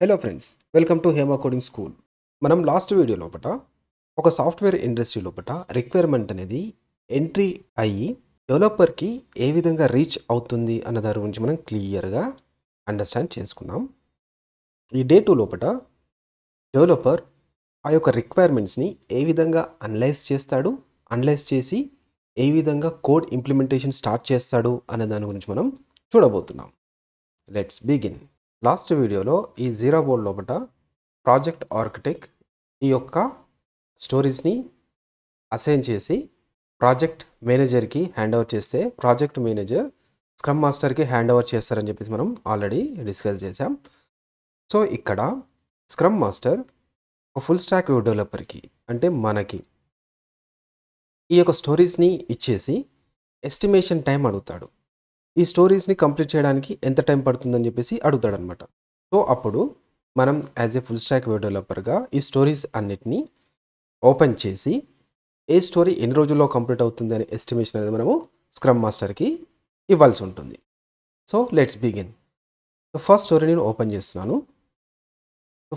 Hello friends, welcome to Hema coding school. మనం last video లోపట ఒక సాఫ్ట్వేర్ ఇండస్ట్రీ లోపట రిక్వైర్మెంట్ అనేది ఎంట్రీ అయ్యి డెవలపర్కి ఏ విధంగా రీచ్ అవుతుంది అన్న దాని గురించి మనం క్లియర్గా అండర్స్టాండ్ చేసుకున్నాం. ఈ డే 2 లోపట డెవలపర్ ఆ యొక్క రిక్వైర్మెంట్స్ని ఏ విధంగా అనలైజ్ చేసి ఏ విధంగా కోడ్ ఇంప్లిమెంటేషన్ స్టార్ట్ చేస్తాడు అనే దాని గురించి మనం చూడబోతున్నాం. Let's begin. లాస్ట్ వీడియోలో ఈ జీరా బోర్డ్ లోపల ప్రాజెక్ట్ ఆర్కిటెక్ట్ ఈ యొక్క స్టోరీస్ని అసైన్ చేసి ప్రాజెక్ట్ మేనేజర్కి హ్యాండ్ ఓవర్ చేస్తే ప్రాజెక్ట్ మేనేజర్ స్క్రమ్ మాస్టర్కి హ్యాండ్ ఓవర్ చేస్తారని చెప్పేసి మనం ఆల్రెడీ డిస్కస్ చేసాం. సో ఇక్కడ స్క్రమ్ మాస్టర్ ఒక ఫుల్ స్టాక్ వెబ్ డెవలపర్కి అంటే మనకి ఈ యొక్క స్టోరీస్ని ఇచ్చేసి ఎస్టిమేషన్ టైం అడుగుతాడు. ఈ స్టోరీస్ని కంప్లీట్ చేయడానికి ఎంత టైం పడుతుందని చెప్పేసి అడుగుతాడనమాట. సో అప్పుడు మనం as a full stack web డెవలపర్గా ఈ స్టోరీస్ అన్నిటినీ ఓపెన్ చేసి ఏ స్టోరీ ఎన్ని రోజుల్లో కంప్లీట్ అవుతుంది అనే ఎస్టిమేషన్ అనేది మనము స్క్రమ్ మాస్టర్కి ఇవ్వాల్సి ఉంటుంది. So let's begin. First story నేను ఓపెన్ చేస్తున్నాను.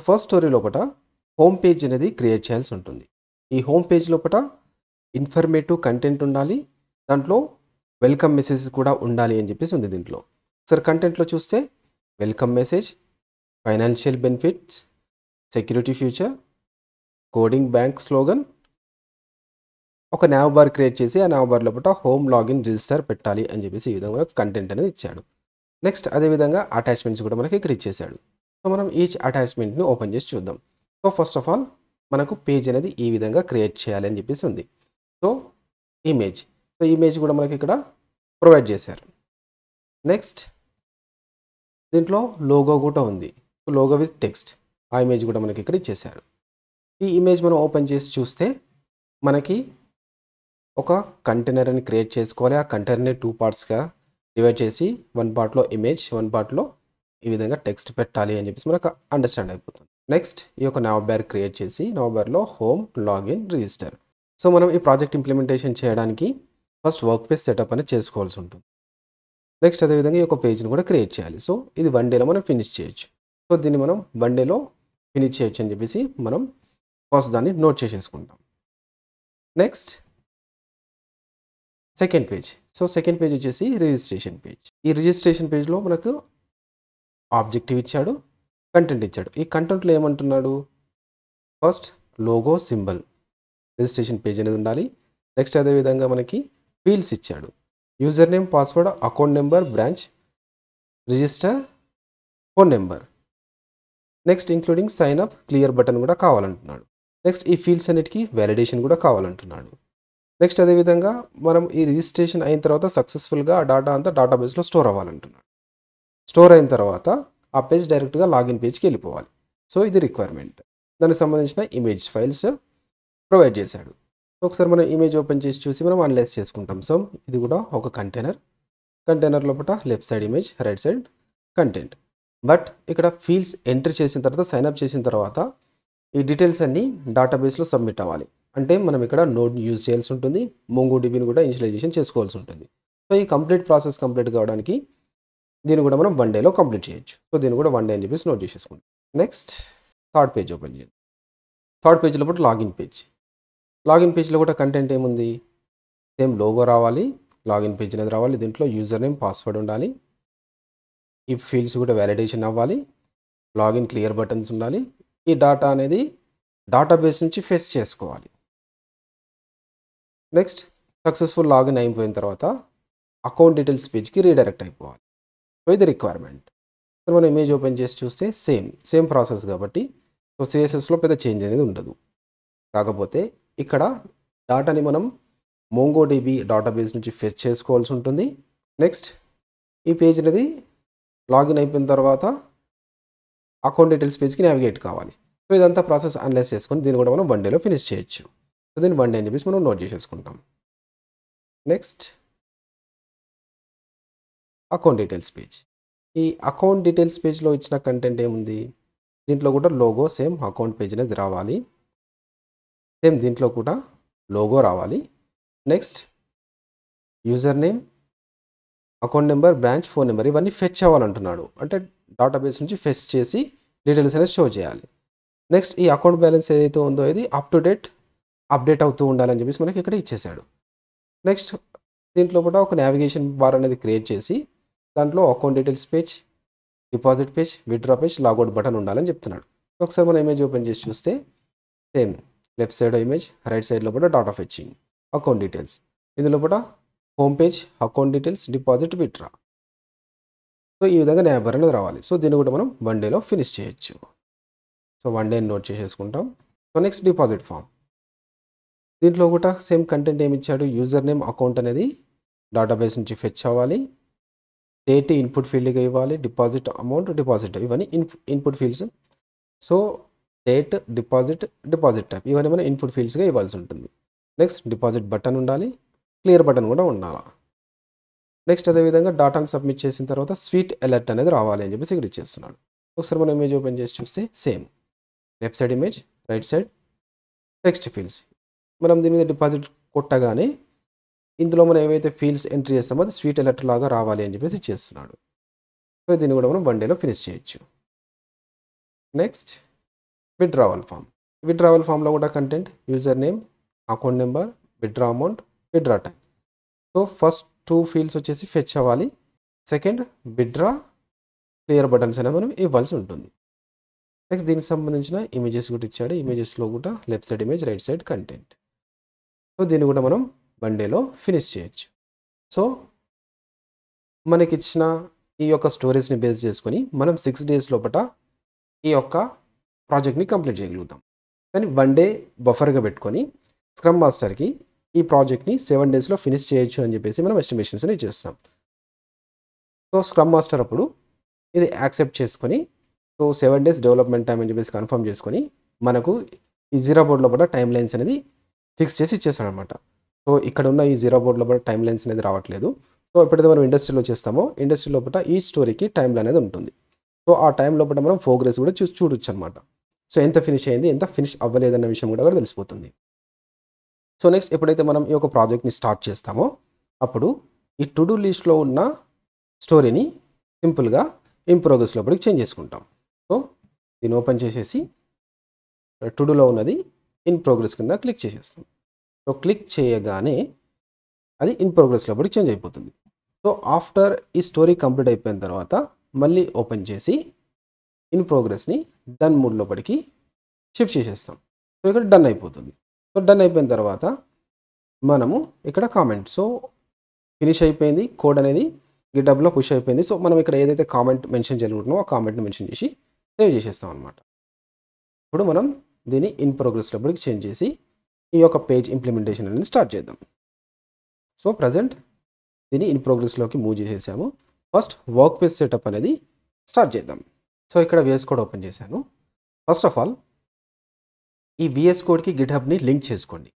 ఫస్ట్ స్టోరీ లోపల హోమ్ పేజ్ అనేది క్రియేట్ చేయాల్సి ఉంటుంది. ఈ హోమ్ పేజ్ లోపల ఇన్ఫర్మేటివ్ కంటెంట్ ఉండాలి, దాంట్లో వెల్కమ్ మెసేజ్ కూడా ఉండాలి అని చెప్పేసి ఉంది దీంట్లో. ఒకసారి కంటెంట్లో చూస్తే welcome message, financial benefits, security future, coding bank slogan, ఒక నావ్ బార్ క్రియేట్ చేసి ఆ నావ్ బార్ లోపల హోమ్ లాగిన్ రిజిస్టర్ పెట్టాలి అని చెప్పేసి ఈ విధంగా కంటెంట్ అనేది ఇచ్చాడు. నెక్స్ట్ అదేవిధంగా అటాచ్మెంట్స్ కూడా మనకి ఇక్కడ ఇచ్చేసాడు. సో మనం ఈచ్ అటాచ్మెంట్ని ఓపెన్ చేసి చూద్దాం. సో ఫస్ట్ ఆఫ్ ఆల్ మనకు పేజ్ అనేది ఈ విధంగా క్రియేట్ చేయాలి అని చెప్పేసి ఉంది. సో ఇమేజ్ కూడా మనకి ఇక్కడ ప్రొవైడ్ చేశారు. నెక్స్ట్ దీంట్లో లోగో కూడా ఉంది. లోగో విత్ టెక్స్ట్, ఆ ఇమేజ్ కూడా మనకి ఇక్కడ ఇచ్చేసారు. ఈ ఇమేజ్ మనం ఓపెన్ చేసి చూస్తే మనకి ఒక కంటైనర్ అని క్రియేట్ చేసుకోవాలి. ఆ కంటైనర్ని 2 పార్ట్స్గా డివైడ్ చేసి 1 పార్ట్లో ఇమేజ్, 1 పార్ట్లో ఈ విధంగా టెక్స్ట్ పెట్టాలి అని చెప్పేసి మనకు అండర్స్టాండ్ అయిపోతుంది. నెక్స్ట్ ఈ యొక్క నావ్ బార్ క్రియేట్ చేసి నావ్ బార్లో హోమ్ లాగిన్ రిజిస్టర్. సో మనం ఈ ప్రాజెక్ట్ ఇంప్లిమెంటేషన్ చేయడానికి ఫస్ట్ వర్క్ పేజ్ సెటప్ అనేది చేసుకోవాల్సి ఉంటుంది. నెక్స్ట్ అదేవిధంగా ఈ యొక్క పేజ్ని కూడా క్రియేట్ చేయాలి. సో ఇది 1 డేలో మనం ఫినిష్ చేయొచ్చు. సో దీన్ని మనం 1 డేలో ఫినిష్ చేయొచ్చు అని చెప్పేసి మనం ఫస్ట్ దాన్ని నోట్ చేసేసుకుంటాం. Next second page. So second page వచ్చేసి రిజిస్ట్రేషన్ పేజ్. ఈ రిజిస్ట్రేషన్ పేజ్లో మనకు ఆబ్జెక్టివ్ ఇచ్చాడు, కంటెంట్ ఇచ్చాడు. ఈ కంటెంట్లో ఏమంటున్నాడు, first logo symbol registration page అనేది ఉండాలి. నెక్స్ట్ అదేవిధంగా మనకి ఫీల్డ్స్ ఇచ్చాడు. User name, password, account number, branch, register, phone number. Next including sign up, clear button కూడా కావాలంటున్నాడు. నెక్స్ట్ ఈ ఫీల్డ్స్ అన్నిటికీ వ్యాలిడేషన్ కూడా కావాలంటున్నాడు. నెక్స్ట్ అదేవిధంగా మనం ఈ రిజిస్ట్రేషన్ అయిన తర్వాత సక్సెస్ఫుల్గా ఆ డేటా అంతా డేటాబేస్లో స్టోర్ అవ్వాలంటున్నాడు. స్టోర్ అయిన తర్వాత ఆ పేజ్ డైరెక్ట్గా లాగిన్ పేజ్కి వెళ్ళిపోవాలి. సో ఇది రిక్వైర్మెంట్. దానికి సంబంధించిన ఇమేజ్ ఫైల్స్ ప్రొవైడ్ చేశాడు. ఒకసారి మనం ఇమేజ్ ఓపెన్ చేసి చూసి మనం అనలైజ్ చేసుకుంటాం. సో ఇది కూడా ఒక కంటైనర్ లోపల left side image, right side content. But ఇక్కడ ఫీల్డ్స్ ఎంట్రీ చేసిన తర్వాత, సైన్అప్ చేసిన తర్వాత ఈ డీటెయిల్స్ అన్నీ డేటాబేస్లో సబ్మిట్ అవ్వాలి. అంటే మనం ఇక్కడ నోడ్ యూజ్ చేయాల్సి ఉంటుంది, మొంగోడిబిని కూడా ఇనిషియలైజేషన్ చేసుకోవాల్సి ఉంటుంది. సో ఈ ప్రాసెస్ కంప్లీట్ కావడానికి దీన్ని కూడా మనం 1 డేలో కంప్లీట్ చేయొచ్చు. సో దీన్ని కూడా 1 డే అని చెప్పేసి నోట్ చేసేసుకుంటాం. నెక్స్ట్ థర్డ్ పేజ్ ఓపెన్ చేద్దాం. థర్డ్ పేజ్ లోపల లాగిన్ పేజ్లో కూడా కంటెంట్ ఏముంది, సేమ్ లోగో రావాలి, లాగిన్ పేజ్ అనేది రావాలి. దీంట్లో యూజర్ నేమ్, పాస్వర్డ్ ఉండాలి. ఈ ఫీల్డ్స్ కూడా వ్యాలిడేషన్ అవ్వాలి, లాగిన్ క్లియర్ బటన్స్ ఉండాలి. ఈ డేటా అనేది డేటాబేస్ నుంచి ఫెచ్ చేసుకోవాలి. నెక్స్ట్ సక్సెస్ఫుల్ లాగిన్ అయిపోయిన తర్వాత అకౌంట్ డీటెయిల్స్ పేజ్కి రీడైరెక్ట్ అయిపోవాలి. సో ఇది రిక్వైర్మెంట్. సో మనం ఇమేజ్ ఓపెన్ చేసి చూస్తే సేమ్ ప్రాసెస్ కాబట్టి సో సిఎస్ఎస్లో పెద్ద చేంజ్ అనేది ఉండదు. కాకపోతే ఇక్కడ డేటాని మనం మొంగోడిబి డేటాబేస్ నుంచి ఫెచ్ చేసుకోవాల్సి ఉంటుంది. నెక్స్ట్ ఈ పేజ్ అనేది లాగిన్ అయిపోయిన తర్వాత అకౌంట్ డీటెయిల్స్ పేజ్కి నావిగేట్ కావాలి. సో ఇదంతా ప్రాసెస్ అనలైజ్ చేసుకొని దీన్ని కూడా మనం 1 డేలో ఫినిష్ చేయొచ్చు. సో దీన్ని 1 డే అని చెప్పేసి మనం నోట్ చేసేసుకుంటాం. Next account details page. ఈ అకౌంట్ డీటెయిల్స్ పేజ్లో ఇచ్చిన కంటెంట్ ఏముంది, దీంట్లో కూడా లోగో సేమ్ అకౌంట్ పేజ్ అనేది రావాలి. సేమ్ దీంట్లో కూడా లోగో రావాలి. Next user name, account number, branch, phone number ఇవన్నీ ఫెచ్ అవ్వాలంటున్నాడు. అంటే డేటాబేస్ నుంచి ఫెచ్ చేసి డీటెయిల్స్ అనేది షో చేయాలి. నెక్స్ట్ ఈ అకౌంట్ బ్యాలెన్స్ ఏదైతే ఉందో ఇది అప్ టు డేట్ అప్డేట్ అవుతూ ఉండాలని చెప్పేసి మనకి ఇక్కడ ఇచ్చేసాడు. నెక్స్ట్ దీంట్లో కూడా ఒక నావిగేషన్ బార్ అనేది క్రియేట్ చేసి దాంట్లో account details page, deposit page, withdraw page, logout button ఉండాలని చెప్తున్నాడు. ఒకసారి మనం ఇమేజ్ ఓపెన్ చేసి చూస్తే same left side image, right సైడ్లో కూడా డాటా ఫెచ్చింగ్, అకౌంట్ డీటెయిల్స్, ఇందులో కూడా home page, account details, deposit, withdraw. So ఈ విధంగా న్యాబ్ బార్ అనేది రావాలి. సో దీన్ని కూడా మనం 1 డేలో ఫినిష్ చేయొచ్చు. సో 1 డే నోట్ చేసేసుకుంటాం. సో నెక్స్ట్ డిపాజిట్ ఫామ్, దీంట్లో కూడా సేమ్ కంటెంట్ ఏమి ఇచ్చాడు, యూజర్ నేమ్ అకౌంట్ అనేది డేటాబేస్ నుంచి ఫెచ్ అవ్వాలి, డేట్ ఇన్పుట్ ఫీల్డ్గా ఇవ్వాలి, డిపాజిట్ అమౌంట్, డిపాజిట్ ఇవన్నీ input fields. So date, deposit type ఇవన్నీ మనం ఇన్పుట్ ఫీల్డ్స్గా ఇవ్వాల్సి ఉంటుంది. నెక్స్ట్ డిపాజిట్ బటన్ ఉండాలి, క్లియర్ బటన్ కూడా ఉండాలి. నెక్స్ట్ అదేవిధంగా డాటాను సబ్మిట్ చేసిన తర్వాత స్వీట్ అలర్ట్ అనేది రావాలి అని చెప్పేసి ఇక్కడ ఇచ్చేస్తున్నాడు. ఒకసారి మనం ఇమేజ్ ఓపెన్ చేసి చూస్తే same left side image, right side text fields. మనం దీని మీద డిపాజిట్ కొట్టగానే ఇందులో మనం ఏవైతే ఫీల్డ్స్ ఎంట్రీ చేస్తామో అది స్వీట్ అలర్ట్ లాగా రావాలి అని చెప్పేసి ఇచ్చేస్తున్నాడు. సో దీన్ని కూడా మనం 1 డేలో ఫినిష్ చేయొచ్చు. నెక్స్ట్ విత్డ్రావల్ ఫామ్, విత్డ్రావల్ ఫామ్లో కూడా content user name, account number, withdraw amount, withdraw time. So first 2 fields వచ్చేసి ఫెచ్ అవ్వాలి, సెకండ్ విత్డ్రా, క్లియర్ బటన్స్ అనేది మనం ఇవ్వాల్సి ఉంటుంది. నెక్స్ట్ దీనికి సంబంధించిన ఇమేజెస్ కూడా ఇచ్చాడు, ఇమేజెస్లో కూడా left side image, right side content. So దీన్ని కూడా మనం 1 డేలో ఫినిష్ చేయొచ్చు. సో మనకిచ్చిన ఈ యొక్క స్టోరీస్ని బేస్ చేసుకొని మనం 6 డేస్ లోపల ఈ యొక్క ప్రాజెక్ట్ని కంప్లీట్ చేయగలుగుతాం. కానీ 1 డే బఫర్గా పెట్టుకొని స్క్రమ్ మాస్టర్కి ఈ ప్రాజెక్ట్ని 7 డేస్లో ఫినిష్ చేయొచ్చు అని చెప్పేసి మనం ఎస్టిమేషన్స్ అనేది చేస్తాం. సో స్క్రమ్ మాస్టర్ అప్పుడు ఇది యాక్సెప్ట్ చేసుకొని సో 7 డేస్ డెవలప్మెంట్ టైం అని చెప్పేసి కన్ఫర్మ్ చేసుకొని మనకు ఈ జీరా బోర్డ్ లోపల టైం లైన్స్ అనేది ఫిక్స్ చేసి ఇచ్చేస్తాడు అనమాట. సో ఇక్కడ ఉన్న ఈ జీరా బోర్డ్ లోపల టైం లైన్స్ అనేది రావట్లేదు. సో ఎప్పుడైతే మనం ఇండస్ట్రీలో చేస్తామో ఇండస్ట్రీ లోపల ఈ స్టోరీకి టైం లైన్ అనేది ఉంటుంది. సో ఆ టైం లోపల మనం ప్రోగ్రెస్ కూడా చూడొచ్చు అనమాట. సో ఎంత ఫినిష్ అయింది, ఎంత ఫినిష్ అవ్వలేదన్న విషయం కూడా తెలిసిపోతుంది. సో నెక్స్ట్ ఎప్పుడైతే మనం ఈ యొక్క ప్రాజెక్ట్ని స్టార్ట్ చేస్తామో అప్పుడు ఈ టు డూ లిస్ట్లో ఉన్న స్టోరీని సింపుల్గా ఇన్ ప్రోగ్రెస్ లోపలికి చేంజ్ చేసుకుంటాం. సో దీన్ని ఓపెన్ చేసేసి టు డూలో ఉన్నది ఇన్ ప్రోగ్రెస్ కింద క్లిక్ చేసేస్తాం. సో క్లిక్ చేయగానే అది ఇన్ ప్రోగ్రెస్ లోపలికి చేంజ్ అయిపోతుంది. సో ఆఫ్టర్ ఈ స్టోరీ కంప్లీట్ అయిపోయిన తర్వాత మళ్ళీ ఓపెన్ చేసి ఇన్ ప్రోగ్రెస్ని డన్ మోడ్ లోపలికి షిఫ్ట్ చేసేస్తాం. సో ఇక్కడ డన్ అయిపోతుంది. సో డన్ అయిపోయిన తర్వాత మనము ఇక్కడ కామెంట్, సో ఫినిష్ అయిపోయింది, కోడ్ అనేది గిటబ్లో పుష్ అయిపోయింది. సో మనం ఇక్కడ ఏదైతే కామెంట్ మెన్షన్ చేయాలనుకుంటున్నామో ఆ కామెంట్ని మెన్షన్ చేసి సేవ్ చేసేస్తాం అనమాట. ఇప్పుడు మనం దీన్ని ఇన్ ప్రోగ్రెస్ లోపలికి చేంజ్ చేసి ఈ యొక్క పేజ్ ఇంప్లిమెంటేషన్ అనేది స్టార్ట్ చేద్దాం. సో ప్రజెంట్ దీన్ని ఇన్ ప్రోగ్రెస్లోకి మూవ్ చేసేసాము. ఫస్ట్ వర్క్ పేజ్ సెటప్ అనేది స్టార్ట్ చేద్దాం. సో ఇక్కడ విఎస్ కోడ్ ఓపెన్ చేశాను. ఫస్ట్ ఆఫ్ ఆల్ ఈ విఎస్ కోడ్కి గిట్హబ్ని లింక్ చేసుకోండి.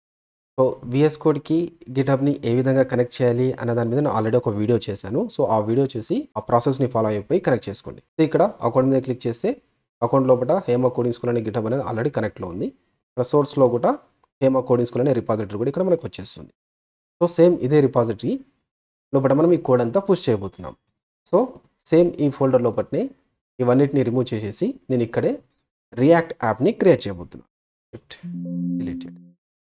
సో విఎస్ కోడ్కి గిట్హబ్ని ఏ విధంగా కనెక్ట్ చేయాలి అన్న దాని మీద నేను ఆల్రెడీ ఒక వీడియో చేశాను. సో ఆ వీడియో చూసి ఆ ప్రాసెస్ని ఫాలో అయిపోయి కనెక్ట్ చేసుకోండి. సో ఇక్కడ అకౌంట్ మీద క్లిక్ చేస్తే అకౌంట్ లోపల హేమ కోడింగ్ స్కూల్ అనే గిట్హబ్ అనేది ఆల్రెడీ కనెక్ట్లో ఉంది. ఇక్కడ సోర్స్లో కూడా హేమ కోడింగ్ స్కూల్ అనే రిపాజిటరీ కూడా ఇక్కడ మనకు వచ్చేస్తుంది. సో సేమ్ ఇదే రిపాజిటరీ లోపల మనం ఈ కోడ్ అంతా పుష్ చేయబోతున్నాం. సో సేమ్ ఈ ఫోల్డర్ లోపలనే ఇవన్నిటిని రిమూవ్ చేసేసి నేను ఇక్కడే రియాక్ట్ యాప్ని క్రియేట్ చేయబోతున్నాను. Shift deleted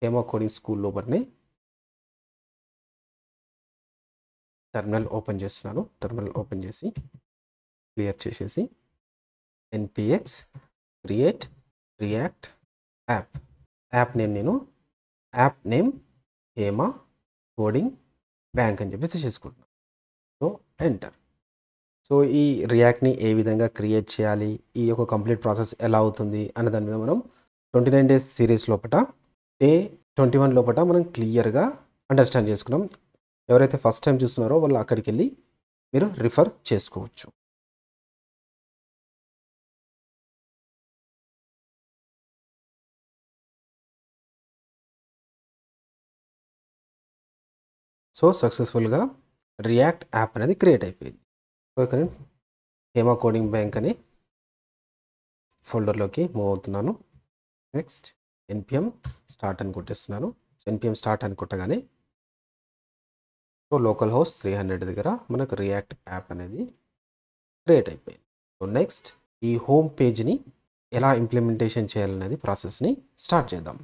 Hema coding school లోపలనే టెర్మినల్ ఓపెన్ చేస్తున్నాను. టెర్మినల్ ఓపెన్ చేసి క్లియర్ చేసేసి npx create react app, app name నేను app name Hema coding bank అని చెప్పేసి చేసుకుంటున్నాను. So enter. సో ఈ రియాక్ట్ని ఏ విధంగా క్రియేట్ చేయాలి, ఈ యొక్క కంప్లీట్ ప్రాసెస్ ఎలా అవుతుంది అన్న దాని మీద మనం 29 డేస్ సిరీస్ లోపల డే 21 లోపల మనం క్లియర్గా అండర్స్టాండ్ చేసుకున్నాం. ఎవరైతే ఫస్ట్ టైం చూస్తున్నారో వాళ్ళు అక్కడికి వెళ్ళి మీరు రిఫర్ చేసుకోవచ్చు. సో సక్సెస్ఫుల్గా రియాక్ట్ యాప్ అనేది క్రియేట్ అయిపోయింది. సో ఇక్కడ హేమ కోడింగ్ బ్యాంక్ అని ఫోల్డర్లోకి మూవ్ అవుతున్నాను. నెక్స్ట్ npm స్టార్ట్ అని కొట్టేస్తున్నాను. npm స్టార్ట్ అని కొట్టగానే సో లోకల్ హోస్ట్ 300 దగ్గర మనకు రియాక్ట్ యాప్ అనేది క్రియేట్ అయిపోయింది. సో నెక్స్ట్ ఈ హోమ్ పేజ్ని ఎలా ఇంప్లిమెంటేషన్ చేయాలనేది ప్రాసెస్ని స్టార్ట్ చేద్దాం.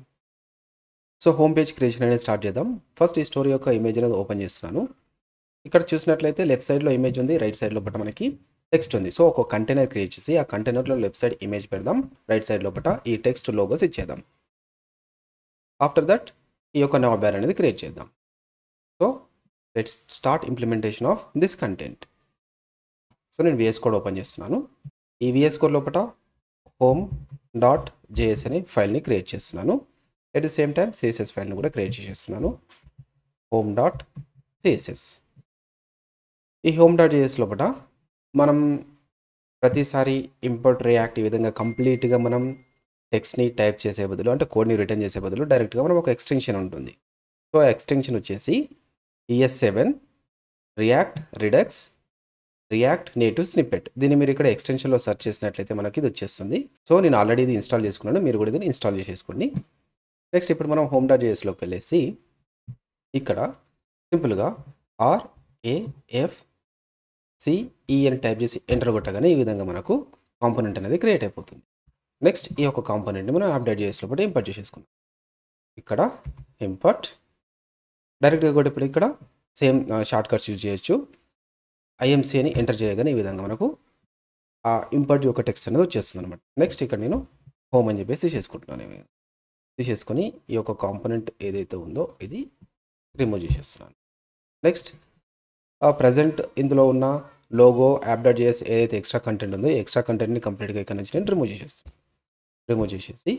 సో హోమ్ పేజ్ క్రియేషన్ అనేది స్టార్ట్ చేద్దాం. ఫస్ట్ ఈ స్టోరీ యొక్క ఇమేజ్ అనేది ఓపెన్ చేస్తున్నాను. ఇక్కడ చూసినట్లయితే లెఫ్ట్ సైడ్లో ఇమేజ్ ఉంది, రైట్ సైడ్ లోపల మనకి టెక్స్ట్ ఉంది. సో ఒక కంటైనర్ క్రియేట్ చేసి ఆ కంటైనర్లో లెఫ్ట్ సైడ్ ఇమేజ్ పెడదాం, రైట్ సైడ్ లోపల ఈ టెక్స్ట్ లోగోస్ ఇచ్చేద్దాం. ఆఫ్టర్ దట్ ఈ యొక్క నావ్ బార్ అనేది క్రియేట్ చేద్దాం. So let's start implementation of this content. So నేను VS కోడ్ ఓపెన్ చేస్తున్నాను. ఈ VS కోడ్ లోపల home.js అనే ఫైల్ని క్రియేట్ చేస్తున్నాను. At the same time CSS ఫైల్ని కూడా క్రియేట్ చేసేస్తున్నాను, home.css. ఈ home.js లోపల మనం ప్రతిసారి ఇంపోర్ట్ రియాక్ట్ ఈ విధంగా కంప్లీట్గా మనం టెక్స్ట్ని టైప్ చేసే బదులు, అంటే కోడ్ని రిటర్న్ చేసే బదులు డైరెక్ట్గా మనం ఒక ఎక్స్టెన్షన్ ఉంటుంది. సో ఆ ఎక్స్టెన్షన్ వచ్చేసి ES7 react redux react native snippet. దీన్ని మీరు ఇక్కడ ఎక్స్టెన్షన్లో సెర్చ్ చేసినట్లయితే మనకి ఇది వచ్చేస్తుంది. సో నేను ఆల్రెడీ ఇది ఇన్స్టాల్ చేసుకున్నాను, మీరు కూడా దీన్ని ఇన్స్టాల్ చేసేసుకోండి. నెక్స్ట్ ఇప్పుడు మనం home.jsలోకి వెళ్ళేసి ఇక్కడ సింపుల్గా RAFCE అని టైప్ చేసి ఎంటర్ కొట్టగానే ఈ విధంగా మనకు కాంపోనెంట్ అనేది క్రియేట్ అయిపోతుంది. నెక్స్ట్ ఈ యొక్క కాంపోనెంట్ని మనం app.jsలో కూడా ఇంపోర్ట్ చేసేసుకున్నాం. ఇక్కడ ఇంపోర్ట్ డైరెక్ట్గా కూడా ఇప్పుడు ఇక్కడ సేమ్ షార్ట్ కట్స్ యూజ్ చేయొచ్చు. IMC అని ఎంటర్ చేయగానే ఈ విధంగా మనకు ఆ ఇంపోర్ట్ యొక్క టెక్స్ట్ అనేది వచ్చేస్తుంది అనమాట. నెక్స్ట్ ఇక్కడ నేను హోమ్ అని చెప్పేసి తీసేసుకుంటున్నాను. తీసేసుకొని ఈ యొక్క కాంపోనెంట్ ఏదైతే ఉందో ఇది రిమూవ్ చేసేస్తున్నాను. నెక్స్ట్ ప్రజెంట్ ఇందులో ఉన్న లోగో app.js ఏదైతే ఎక్స్ట్రా కంటెంట్ ఉందో ఈ ఎక్స్ట్రా కంటెంట్ని కంప్లీట్గా ఇక్కడ నుంచి నేను రిమూవ్ చేసేస్తాను. రిమూవ్ చేసేసి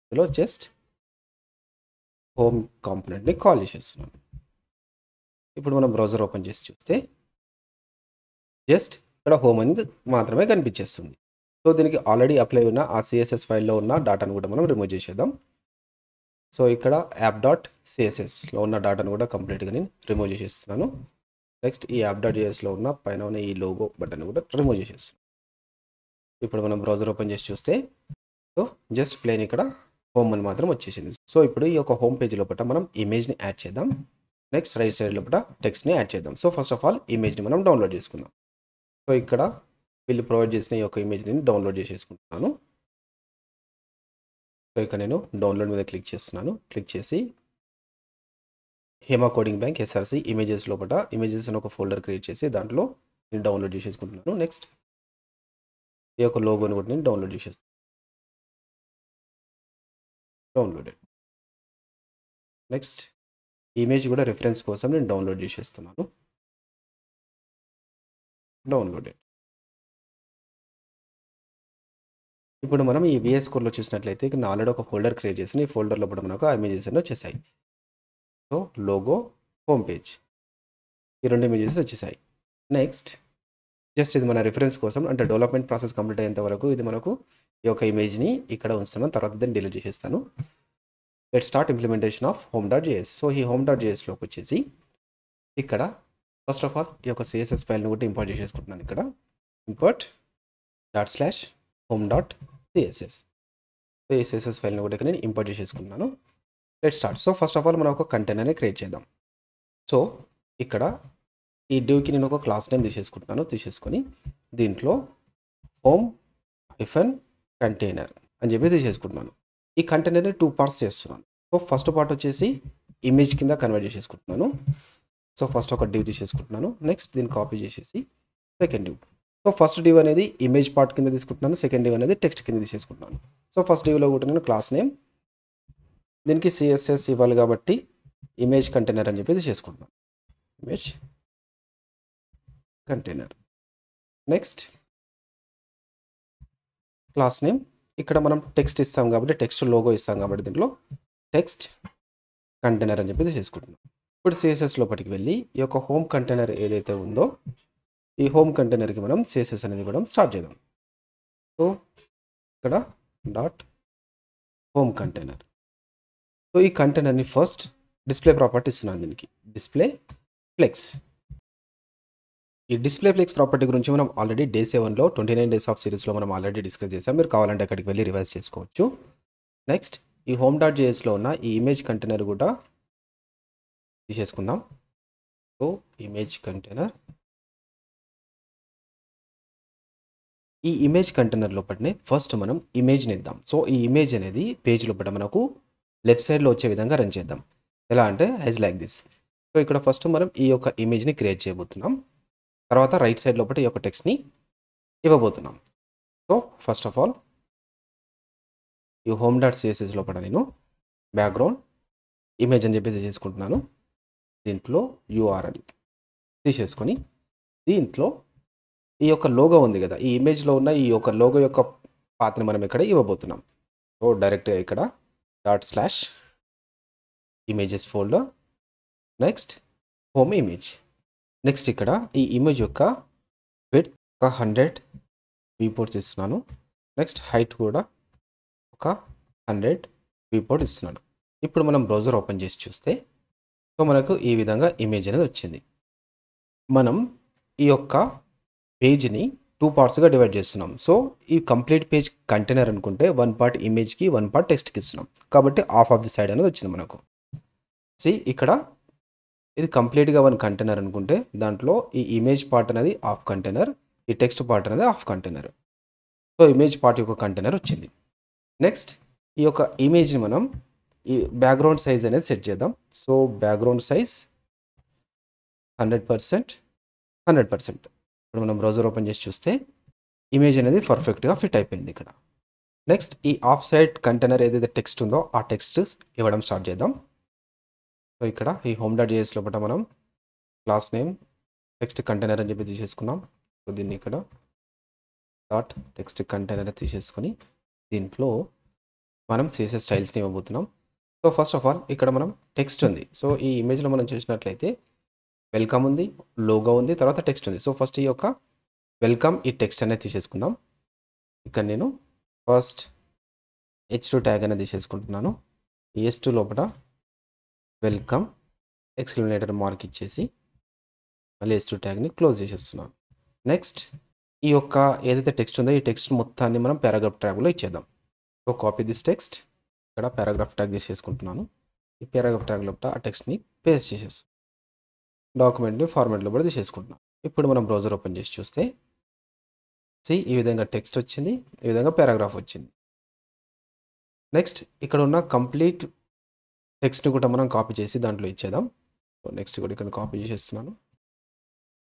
ఇందులో జస్ట్ హోమ్ కాంపోనెంట్ని కాల్ చేసేస్తున్నాను. ఇప్పుడు మనం బ్రౌజర్ ఓపెన్ చేసి చూస్తే జస్ట్ ఇక్కడ హోమ్ అని మాత్రమే కనిపించేస్తుంది. సో దీనికి ఆల్రెడీ అప్లై ఉన్న ఆ CSS ఫైల్లో ఉన్న డాటాను కూడా మనం రిమూవ్ చేసేద్దాం. సో ఇక్కడ app.cssలో ఉన్న డాటాను కూడా కంప్లీట్గా నేను రిమూవ్ చేసేస్తున్నాను. నెక్స్ట్ ఈ app.jsలో ఉన్న పైన ఉన్న ఈ లోగో బటన్ కూడా రిమూవ్ చేసేస్తున్నాను. ఇప్పుడు మనం బ్రౌజర్ ఓపెన్ చేసి చూస్తే సో జస్ట్ ప్లేన్ ఇక్కడ హోమ్ అని మాత్రం వచ్చేసింది. సో ఇప్పుడు ఈ యొక్క హోమ్ పేజ్ లోపల మనం ఇమేజ్ని యాడ్ చేద్దాం. నెక్స్ట్ రైట్ సైడ్ లోపల టెక్స్ట్ని యాడ్ చేద్దాం. సో ఫస్ట్ ఆఫ్ ఆల్ ఇమేజ్ని మనం డౌన్లోడ్ చేసుకుందాం. సో ఇక్కడ వీళ్ళు ప్రొవైడ్ చేసిన ఈ యొక్క ఇమేజ్ని డౌన్లోడ్ చేసేసుకుంటున్నాను. సో ఇక్కడ నేను డౌన్లోడ్ మీద క్లిక్ చేస్తున్నాను. క్లిక్ చేసి Hema coding bank SRC images లోపల ఇమేజెస్ అని ఒక ఫోల్డర్ క్రియేట్ చేసి దాంట్లో నేను డౌన్లోడ్ చేసేసుకుంటున్నాను. నెక్స్ట్ ఈ యొక్క లోగోని కూడా నేను డౌన్లోడ్ చేసేస్తాను. డౌన్లోడెడ్. నెక్స్ట్ ఇమేజ్ కూడా రిఫరెన్స్ కోసం నేను డౌన్లోడ్ చేసేస్తున్నాను. డౌన్లోడెడ్. ఇప్పుడు మనం ఈ VS కోడ్లో చూసినట్లయితే ఇక్కడ ఆల్రెడీ ఒక ఫోల్డర్ క్రియేట్ చేసి ఈ ఫోల్డర్లో కూడా మనకు ఆ ఇమేజెస్ అన్నీ వచ్చేసాయి. సో లోగో, హోమ్ పేజ్ ఈ రెండు ఇమేజెస్ వచ్చేసాయి. నెక్స్ట్ జస్ట్ ఇది మన రిఫరెన్స్ కోసం, అంటే డెవలప్మెంట్ ప్రాసెస్ కంప్లీట్ అయ్యేంత వరకు ఇది మనకు ఈ యొక్క ఇమేజ్ని ఇక్కడ ఉంచుతున్నాను, తర్వాత దాన్ని డిలీట్ చేసేస్తాను. Let start implementation of home.js. So ఈ home.jsలోకి వచ్చేసి ఇక్కడ ఫస్ట్ ఆఫ్ ఆల్ ఈ యొక్క CSS ఫైల్ని కూడా ఇంపోర్ట్ చేసేసుకుంటున్నాను. ఇక్కడ import.home.css. సో ఈ CSS ఫైల్ని కూడా ఇక్కడ నేను ఇంపోర్ట్ చేసేసుకుంటున్నాను. Let start. So first of all మనం ఒక కంటైనర్ని క్రియేట్ చేద్దాం. సో ఇక్కడ ఈ డివ్కి నేను ఒక క్లాస్ నేమ్ తీసేసుకుంటున్నాను. తీసేసుకొని దీంట్లో home-container అని చెప్పేసి తీసేసుకుంటున్నాను. ఈ కంటైనర్ని 2 పార్ట్స్ చేస్తున్నాను. సో ఫస్ట్ పార్ట్ వచ్చేసి ఇమేజ్ కింద కన్వర్ట్ చేసేసుకుంటున్నాను. సో ఫస్ట్ ఒక డివ్ తీసేసుకుంటున్నాను. నెక్స్ట్ దీన్ని కాపీ చేసేసి second div. So first div అనేది ఇమేజ్ పార్ట్ కింద తీసుకుంటున్నాను, సెకండ్ డివ్ అనేది టెక్స్ట్ కింద తీసేసుకుంటున్నాను. సో ఫస్ట్ డివ్లో కూడా నేను క్లాస్ నేమ్, దీనికి CSS ఇవ్వాలి కాబట్టి ఇమేజ్ కంటైనర్ అని చెప్పి తీసుకుంటున్నాను. Image container. Next class name, ఇక్కడ మనం టెక్స్ట్ ఇస్తాం కాబట్టి టెక్స్ట్ లోగో ఇస్తాం కాబట్టి దీంట్లో టెక్స్ట్ కంటైనర్ అని చెప్పి తీసుకుంటున్నాం. ఇప్పుడు CSS లోపలికి వెళ్ళి ఈ యొక్క హోమ్ కంటైనర్ ఏదైతే ఉందో ఈ హోమ్ కంటైనర్కి మనం CSS అనేది కూడా స్టార్ట్ చేద్దాం. సో ఇక్కడ .home కంటైనర్. సో ఈ కంటైనర్ని ఫస్ట్ డిస్ప్లే ప్రాపర్టీ ఇస్తున్నాను, దీనికి డిస్ప్లే ఫ్లెక్స్. ఈ డిస్ప్లే ఫ్లెక్స్ ప్రాపర్టీ గురించి మనం ఆల్రెడీ డే 7లో 29 డేస్ ఆఫ్ సిరీస్లో మనం ఆల్రెడీ డిస్కస్ చేసాం. మీరు కావాలంటే అక్కడికి వెళ్ళి రివైజ్ చేసుకోవచ్చు. నెక్స్ట్ ఈ home.jsలో ఉన్న ఈ ఇమేజ్ కంటైనర్ కూడా తీసేసుకుందాం. సో ఇమేజ్ కంటైనర్, ఈ ఇమేజ్ కంటైనర్ లోపలనే ఫస్ట్ మనం ఇమేజ్ని ఇద్దాం. సో ఈ ఇమేజ్ అనేది పేజ్ లోపల మనకు లెఫ్ట్ సైడ్లో వచ్చే విధంగా రన్ చేద్దాం. ఎలా అంటే యాజ్ లైక్ దిస్. సో ఇక్కడ ఫస్ట్ మనం ఈ యొక్క ఇమేజ్ని క్రియేట్ చేయబోతున్నాం. తర్వాత రైట్ సైడ్ లోపల ఈ యొక్క టెక్స్ట్ని ఇవ్వబోతున్నాం. సో ఫస్ట్ ఆఫ్ ఆల్ ఈ హోమ్ డాట్ సిఎస్ఎస్ లోపల నేను బ్యాక్గ్రౌండ్ ఇమేజ్ అని చెప్పేసి చేసుకుంటున్నాను. దీంట్లో యూఆర్ఎల్ తీసేసుకొని దీంట్లో ఈ యొక్క లోగో ఉంది కదా, ఈ ఇమేజ్లో ఉన్న ఈ యొక్క లోగో యొక్క పాత్రని మనం ఇక్కడ ఇవ్వబోతున్నాం. సో డైరెక్ట్గా ఇక్కడ // images folder, next home image. Next ఇక్కడ ఈ ఇమేజ్ యొక్క విడ్త్ ఒక 100 viewports ఇస్తున్నాను. నెక్స్ట్ హైట్ కూడా ఒక 100 viewports ఇస్తున్నాను. ఇప్పుడు మనం బ్రౌజర్ ఓపెన్ చేసి చూస్తే సో మనకు ఈ విధంగా ఇమేజ్ అనేది వచ్చింది. మనం ఈ యొక్క పేజ్ని 2 పార్ట్స్గా డివైడ్ చేస్తున్నాం. సో ఈ కంప్లీట్ పేజ్ కంటైనర్ అనుకుంటే 1 part ఇమేజ్కి 1 part టెక్స్ట్కి ఇస్తున్నాం. కాబట్టి హాఫ్ ఆఫ్ ది సైడ్ అనేది వచ్చింది మనకు. ఇక్కడ ఇది కంప్లీట్గా 1 కంటైనర్ అనుకుంటే దాంట్లో ఈ ఇమేజ్ పార్ట్ అనేది హాఫ్ కంటైనర్, ఈ టెక్స్ట్ పార్ట్ అనేది half container. So image part యొక్క కంటైనర్ వచ్చింది. నెక్స్ట్ ఈ యొక్క ఇమేజ్ని మనం ఈ బ్యాక్గ్రౌండ్ సైజ్ అనేది సెట్ చేద్దాం. So background size 100%. ఇప్పుడు మనం బ్రౌజర్ ఓపెన్ చేసి చూస్తే ఇమేజ్ అనేది పర్ఫెక్ట్గా ఫిట్ అయిపోయింది ఇక్కడ. నెక్స్ట్ ఈ ఆఫ్ సైడ్ కంటైనర్ ఏదైతే టెక్స్ట్ ఉందో ఆ టెక్స్ట్ ఇవ్వడం స్టార్ట్ చేద్దాం. సో ఇక్కడ ఈ హోమ్ డాట్ జేఎస్ లోపల మనం క్లాస్ నేమ్ టెక్స్ట్ కంటైనర్ అని చెప్పి తీసేసుకున్నాం. సో దీన్ని ఇక్కడ టెక్స్ట్ కంటైనర్ తీసేసుకొని దీంట్లో మనం CSS స్టైల్స్ని ఇవ్వబోతున్నాం. సో ఫస్ట్ ఆఫ్ ఆల్ ఇక్కడ మనం టెక్స్ట్ ఉంది. సో ఈ ఇమేజ్లో మనం చూసినట్లయితే వెల్కమ్ ఉంది, లోగో ఉంది, తర్వాత టెక్స్ట్ ఉంది. సో ఫస్ట్ ఈ యొక్క వెల్కమ్ ఈ టెక్స్ట్ అనేది తీసేసుకుందాం. ఇక్కడ నేను ఫస్ట్ H2 ట్యాగ్ అనేది తీసేసుకుంటున్నాను. ఈ S2 లోపల వెల్కమ్ ఎక్స్క్లమేటర్ మార్క్ ఇచ్చేసి మళ్ళీ S2 ట్యాగ్ని క్లోజ్ చేసేస్తున్నాను. నెక్స్ట్ ఈ యొక్క ఏదైతే టెక్స్ట్ ఉందో ఈ టెక్స్ట్ మొత్తాన్ని మనం పారాగ్రాఫ్ ట్యాగ్లో ఇచ్చేద్దాం. సో కాపీ దిస్ టెక్స్ట్, ఇక్కడ పారాగ్రాఫ్ ట్యాగ్ తీసేసుకుంటున్నాను. ఈ పారాగ్రాఫ్ ట్యాగ్ లోపల ఆ టెక్స్ట్ని పేస్ట్ చేసేస్తాను. డాక్యుమెంట్ని ఫార్మాట్లో కూడా తీసేసుకుంటున్నాం. ఇప్పుడు మనం బ్రౌజర్ ఓపెన్ చేసి చూస్తే ఈ విధంగా టెక్స్ట్ వచ్చింది, ఈ విధంగా పారాగ్రాఫ్ వచ్చింది. నెక్స్ట్ ఇక్కడ ఉన్న కంప్లీట్ టెక్స్ట్ని కూడా మనం కాపీ చేసి దాంట్లో ఇచ్చేద్దాం. సో నెక్స్ట్ కూడా ఇక్కడ కాపీ చేసేస్తున్నాను.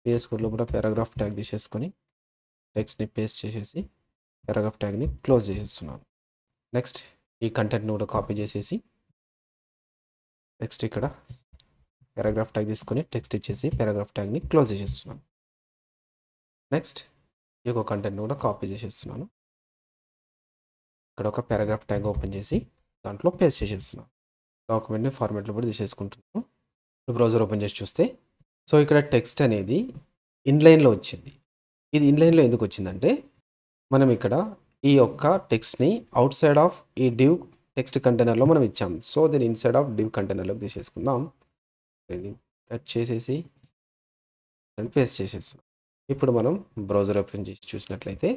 PS కోడ్లో కూడా పారాగ్రాఫ్ ట్యాగ్ తీసేసుకొని టెక్స్ట్ని పేస్ట్ చేసేసి పారాగ్రాఫ్ ట్యాగ్ని క్లోజ్ చేసేస్తున్నాను. నెక్స్ట్ ఈ కంటెంట్ని కూడా కాపీ చేసేసి నెక్స్ట్ ఇక్కడ పారాగ్రాఫ్ ట్యాగ్ తీసుకొని టెక్స్ట్ ఇచ్చేసి పారాగ్రాఫ్ ట్యాగ్ని క్లోజ్ చేసేస్తున్నాను. నెక్స్ట్ ఈ యొక్క కంటెంట్ని కూడా కాపీ చేసేస్తున్నాను. ఇక్కడ ఒక పారాగ్రాఫ్ ట్యాగ్ ఓపెన్ చేసి దాంట్లో పేస్ట్ చేసేస్తున్నాను. డాక్యుమెంట్ని ఫార్మాట్లో కూడా తీసేసుకుంటున్నాను. బ్రౌజర్ ఓపెన్ చేసి చూస్తే సో ఇక్కడ టెక్స్ట్ అనేది ఇన్లైన్లో వచ్చింది. ఇది ఇన్లైన్లో ఎందుకు వచ్చిందంటే మనం ఇక్కడ ఈ యొక్క టెక్స్ట్ని అవుట్ సైడ్ ఆఫ్ ఈ డివ్ టెక్స్ట్ కంటైనర్లో మనం ఇచ్చాం. సో దీన్ని ఇన్సైడ్ ఆఫ్ డివ్ కంటైనర్లోకి తీసేసుకుందాం. కట్ చేసేసి పేస్ట్ చేసేస్తాం. ఇప్పుడు మనం బ్రౌజర్ ఓపెన్ చేసి చూసినట్లయితే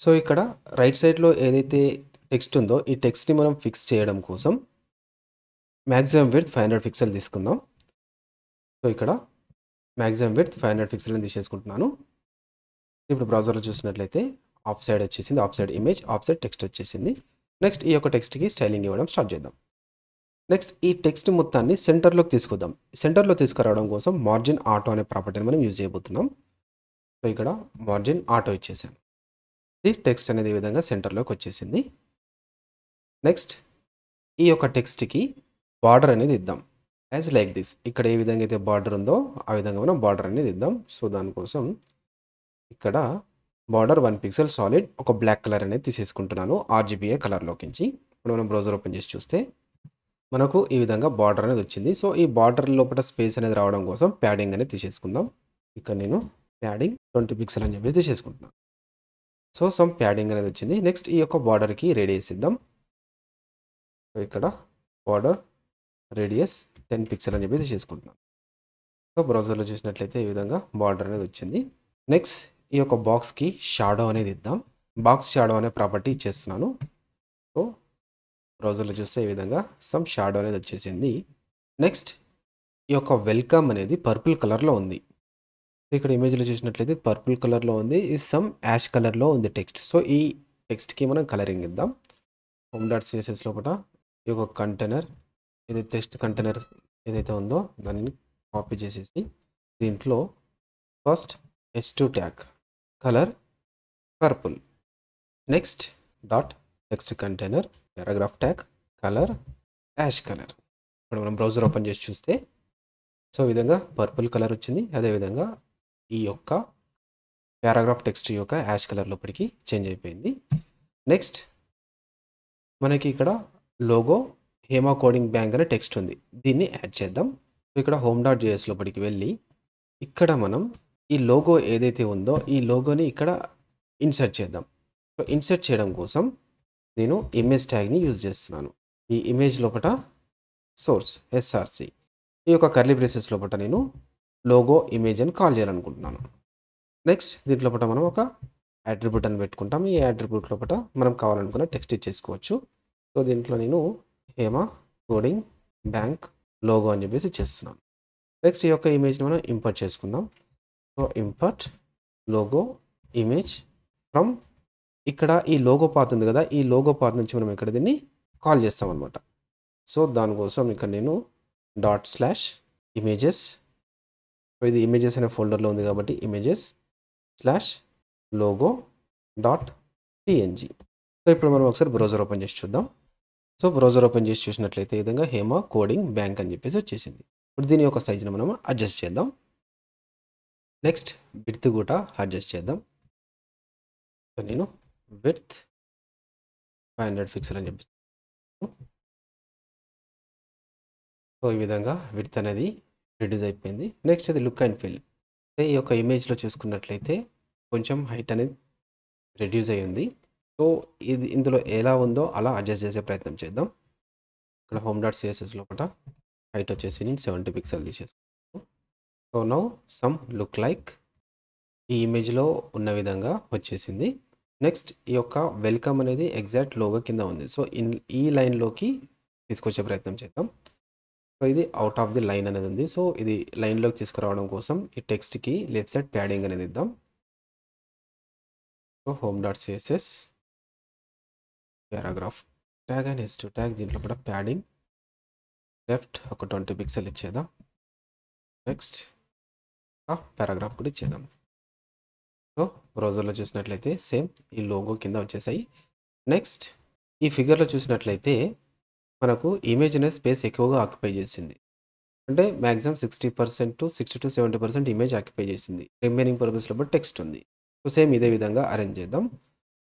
సో ఇక్కడ రైట్ సైడ్లో ఏదైతే టెక్స్ట్ ఉందో ఈ టెక్స్ట్ని మనం ఫిక్స్ చేయడం కోసం మ్యాక్సిమం విడ్త్ 500 పిక్సెల్ తీసుకుందాం. సో ఇక్కడ మ్యాక్సిమం విడ్త్ 500 పిక్సెల్ అని తీసేసుకుంటున్నాను. ఇప్పుడు బ్రౌజర్లో చూసినట్లయితే ఆఫ్ సైడ్ వచ్చేసింది, of side image, of side text వచ్చేసింది. నెక్స్ట్ ఈ యొక్క టెక్స్ట్కి స్టైలింగ్ ఇవ్వడం స్టార్ట్ చేద్దాం. నెక్స్ట్ ఈ టెక్స్ట్ మొత్తాన్ని సెంటర్లోకి తీసుకొద్దాం. సెంటర్లో తీసుకురావడం కోసం మార్జిన్ ఆటో అనే ప్రాపర్టీని మనం యూజ్ చేయబోతున్నాం. సో ఇక్కడ మార్జిన్ ఆటో ఇచ్చేసాను. ఈ టెక్స్ట్ అనేది ఈ విధంగా సెంటర్లోకి వచ్చేసింది. నెక్స్ట్ ఈ యొక్క టెక్స్ట్కి బార్డర్ అనేది ఇద్దాం యాజ్ లైక్ దిస్. ఇక్కడ ఏ విధంగా అయితే బార్డర్ ఉందో ఆ విధంగా మనం బార్డర్ అనేది ఇద్దాం. సో దానికోసం ఇక్కడ బార్డర్ 1 pixel సాలిడ్ ఒక బ్లాక్ కలర్ అనేది తీసేసుకుంటున్నాను RGBA కలర్లోకించి. ఇప్పుడు మనం బ్రౌజర్ ఓపెన్ చేసి చూస్తే మనకు ఈ విధంగా బార్డర్ అనేది వచ్చింది. సో ఈ బార్డర్ లోపల స్పేస్ అనేది రావడం కోసం ప్యాడింగ్ అనేది తీసేసుకుందాం. ఇక్కడ నేను ప్యాడింగ్ 20 pixel అని చెప్పేసి తీసేసుకుంటున్నాను. సో సమ్ ప్యాడింగ్ అనేది వచ్చింది. నెక్స్ట్ ఈ యొక్క బార్డర్కి రేడియస్ ఇద్దాం. సో ఇక్కడ బార్డర్ రేడియస్ 10 pixel అని చెప్పేసి తీసేసుకుంటున్నాను. సో బ్రౌజర్లో చూసినట్లయితే ఈ విధంగా బార్డర్ అనేది వచ్చింది. నెక్స్ట్ ఈ యొక్క బాక్స్కి షాడో అనేది ఇద్దాం. బాక్స్ షాడో అనే ప్రాపర్టీ ఇచ్చేస్తున్నాను. సో బ్రౌజర్లో చూస్తే ఈ విధంగా సమ్ షాడో అనేది వచ్చేసింది. నెక్స్ట్ ఈ యొక్క వెల్కమ్ అనేది పర్పుల్ కలర్లో ఉంది. ఇక్కడ ఇమేజ్‌లో చూసినట్లయితే పర్పుల్ కలర్‌లో ఉంది. ఇది సమ్ యాష్ కలర్‌లో ఉంది టెక్స్ట్. సో, ఈ టెక్స్ట్‌కి మనం కలరింగ్ ఇద్దాం. హోమ్ డాట్ సీఎస్ఎస్ లోపట ఈ యొక్క కంటైనర్ ఇది టెక్స్ట్ కంటైనర్ ఏదైతే ఉందో దానిని కాపీ చేసేసి దీంట్లో first h2 tag colour purple. Next dot text container paragraph tag colour ash colour. ఇప్పుడు మనం బ్రౌజర్ ఓపెన్ చేసి చూస్తే సో, ఈ విధంగా పర్పుల్ కలర్ వచ్చింది. అదేవిధంగా ఈ యొక్క పారాగ్రాఫ్ టెక్స్ట్ యొక్క యాష్ కలర్ లోపలికి చేంజ్ అయిపోయింది. నెక్స్ట్ మనకి ఇక్కడ లోగో హేమా కోడింగ్ బ్యాంక్ అనే టెక్స్ట్ ఉంది. దీన్ని యాడ్ చేద్దాం. ఇక్కడ హోమ్ డాట్ జేఎస్ లోపలికి వెళ్ళి ఇక్కడ మనం ఈ లోగో ఏదైతే ఉందో ఈ లోగోని ఇక్కడ ఇన్సర్ట్ చేద్దాం. సో, ఇన్సర్ట్ చేయడం కోసం నేను ఇమేజ్ ట్యాగ్ని యూజ్ చేస్తున్నాను. ఈ ఇమేజ్ లోపల సోర్స్ ఎస్ఆర్సి ఈ యొక్క కర్లీ బ్రేసెస్ లోపల నేను లోగో ఇమేజ్ అని కాల్ చేయాలనుకుంటున్నాను. నెక్స్ట్ దీంట్లో మనం ఒక అట్రిబ్యూట్ అని పెట్టుకుంటాం. ఈ అట్రిబ్యూట్ లోపల మనం కావాలనుకున్న టెక్స్ట్ ఇచ్చేసుకోవచ్చు. సో, దీంట్లో నేను హేమా కోడింగ్ బ్యాంక్ లోగో అని చెప్పేసి చేస్తున్నాను. నెక్స్ట్ ఈ యొక్క ఇమేజ్ని మనం ఇంపోర్ట్ చేసుకుందాం. So, import logo image from ఇక్కడ ఈ లోగో పాత్ ఉంది కదా, ఈ లోగో పాత్ నుంచి మనం ఇక్కడ దీన్ని కాల్ చేస్తాం అనమాట. సో, దానికోసం ఇక్కడ నేను డాట్ స్లాష్ ఇమేజెస్, సో ఇది ఇమేజెస్ అనే ఫోల్డర్లో ఉంది కాబట్టి images slash logo dot PNG. So, ఇప్పుడు మనం ఒకసారి బ్రౌజర్ ఓపెన్ చేసి చూద్దాం. సో, బ్రౌజర్ ఓపెన్ చేసి చూసినట్లయితే ఈ విధంగా హేమా కోడింగ్ బ్యాంక్ అని చెప్పేసి వచ్చేసింది. ఇప్పుడు దీని యొక్క సైజుని మనం అడ్జస్ట్ చేద్దాం. నెక్స్ట్ విడ్త్ కూడా అడ్జస్ట్ చేద్దాం. సో, నేను విడ్త్ 500 పిక్సెల్ అని చెప్పేసి. సో, ఈ విధంగా విడ్త్ అనేది రిడ్యూస్ అయిపోయింది. నెక్స్ట్ అది లుక్ అండ్ ఫీల్. ఈ యొక్క ఇమేజ్లో చూసుకున్నట్లయితే కొంచెం హైట్ అనేది రెడ్యూస్ అయ్యి ఉంది. సో, ఇది ఇందులో ఎలా ఉందో అలా అడ్జస్ట్ చేసే ప్రయత్నం చేద్దాం. ఇక్కడ హోమ్ డాట్ సిఎస్ఎస్ లోపల హైట్ వచ్చేసి నేను 70 పిక్సెల్ తీసేసుకున్నాను. So, now some look like ఈ ఇమేజ్లో ఉన్న విధంగా వచ్చేసింది. నెక్స్ట్ ఈ యొక్క వెల్కమ్ అనేది ఎగ్జాక్ట్ లోగో కింద ఉంది. సో, ఈ లైన్లోకి తీసుకొచ్చే ప్రయత్నం చేద్దాం. సో, ఇది అవుట్ ఆఫ్ ది లైన్ అనేది ఉంది. సో, ఇది లైన్లోకి తీసుకురావడం కోసం ఈ టెక్స్ట్కి లెఫ్ట్ సైడ్ ప్యాడింగ్ అనేది ఇద్దాం. So, home dot CSS paragraph tag and h2 tag దీంట్లో కూడా ప్యాడింగ్ లెఫ్ట్ ఒక 20 పిక్సెల్ ఇచ్చేద్దాం. నెక్స్ట్ పారాగ్రాఫ్ కూడా ఇచ్చేద్దాం. సో, బ్రౌజర్లో చూసినట్లయితే సేమ్ ఈ లోగో కింద వచ్చేసాయి. నెక్స్ట్ ఈ ఫిగర్లో చూసినట్లయితే మనకు ఇమేజ్ అనేది స్పేస్ ఎక్కువగా ఆక్యుపై చేసింది. అంటే మ్యాక్సిమం 60% to 70% ఇమేజ్ ఆక్యుపై చేసింది. రిమైనింగ్ పర్పస్ లోపల టెక్స్ట్ ఉంది. సో, సేమ్ ఇదే విధంగా అరేంజ్ చేద్దాం.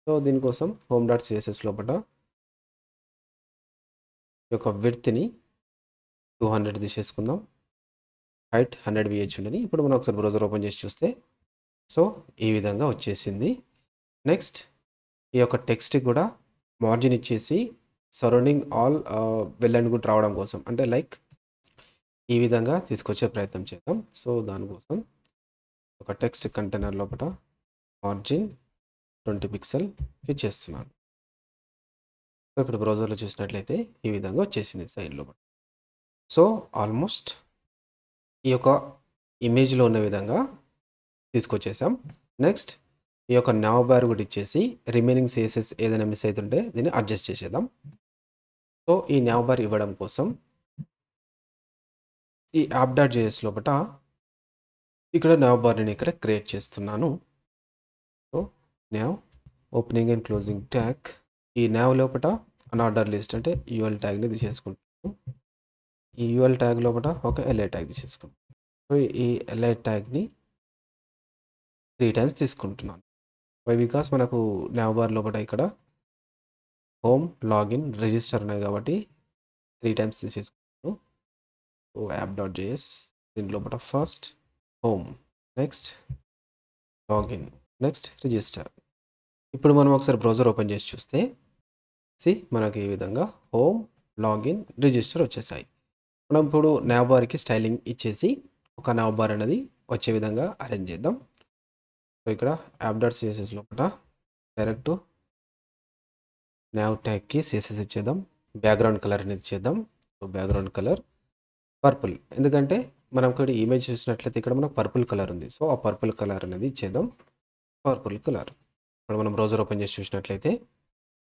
సో, దీనికోసం హోమ్ డాట్ సిఎస్ఎస్ లోపల ఈ యొక్క విడ్త్ని 200 తీసేసుకుందాం. హైట్ 100 VH ఉండని. ఇప్పుడు మనం ఒకసారి బ్రౌజర్ ఓపెన్ చేసి చూస్తే సో, ఈ విధంగా వచ్చేసింది. నెక్స్ట్ ఈ యొక్క టెక్స్ట్ కూడా మార్జిన్ ఇచ్చేసి surrounding all well and good రావడం కోసం అంటే లైక్ ఈ విధంగా తీసుకొచ్చే ప్రయత్నం చేద్దాం. సో, దానికోసం ఒక టెక్స్ట్ కంటైనర్ లోపల మార్జిన్ 20 పిక్సెల్ ఇచ్చేస్తున్నాను. సో, ఇప్పుడు బ్రౌజర్లో చూసినట్లయితే ఈ విధంగా వచ్చేసింది సైడ్ లోపల. సో, ఆల్మోస్ట్ ఈ యొక్క ఇమేజ్లో ఉన్న విధంగా తీసుకొచ్చేసాం. నెక్స్ట్ ఈ యొక్క నావ్ బార్ కూడా ఇచ్చేసి రిమైనింగ్ సిఎస్ఎస్ ఏదైనా మిస్ అవుతుంటే దీన్ని అడ్జస్ట్ చేసేద్దాం. సో, ఈ నావ్ బార్ ఇవ్వడం కోసం ఈ యాప్ డాట్ జేఎస్ లోపల ఇక్కడ నావ్ బార్ నేను ఇక్కడ క్రియేట్ చేస్తున్నాను. So, nav opening and closing tag ఈ నావ్ లోపల అన్ఆర్డర్ లిస్ట్ అంటే యూఎల్ ట్యాగ్ని తీసేసుకుంటాను. ఈ యూఎల్ ట్యాగ్ లోపల ఒక ఎల్ఐ ట్యాగ్ తీసేసుకుంటాను. సో, ఈ ఎల్ఐ ట్యాగ్ని 3 టైమ్స్ తీసుకుంటున్నాను. బికాస్ మనకు నావ్ బార్ లోపల ఇక్కడ హోమ్ లాగిన్ రిజిస్టర్ ఉన్నాయి కాబట్టి 3 టైమ్స్ తీసేసుకుంటాను. సో, యాప్ డాట్ జేఎస్ దీని లోపల first home next login next register. ఇప్పుడు మనం ఒకసారి బ్రౌజర్ ఓపెన్ చేసి చూస్తే మనకి ఈ విధంగా హోమ్ లాగిన్ రిజిస్టర్ వచ్చేసాయి. మనం ఇప్పుడు నావ్ బార్కి స్టైలింగ్ ఇచ్చేసి ఒక నావ్ బార్ అనేది వచ్చే విధంగా అరేంజ్ చేద్దాం. సో, ఇక్కడ యాప్ డాట్ సిఎస్ఎస్ లోపల డైరెక్ట్ నావ్ ట్యాగ్కి సిఎస్ఎస్ ఇచ్చేద్దాం. బ్యాక్గ్రౌండ్ కలర్ అనేది ఇచ్చేద్దాం. సో, బ్యాక్గ్రౌండ్ కలర్ పర్పుల్ ఎందుకంటే మనం ఇక్కడ ఇమేజ్ చూసినట్లయితే ఇక్కడ మనకు పర్పుల్ కలర్ ఉంది. సో, ఆ పర్పుల్ కలర్ అనేది ఇచ్చేద్దాం. Purple colour. ఇప్పుడు మనం బ్రౌజర్ ఓపెన్ చేసి చూసినట్లయితే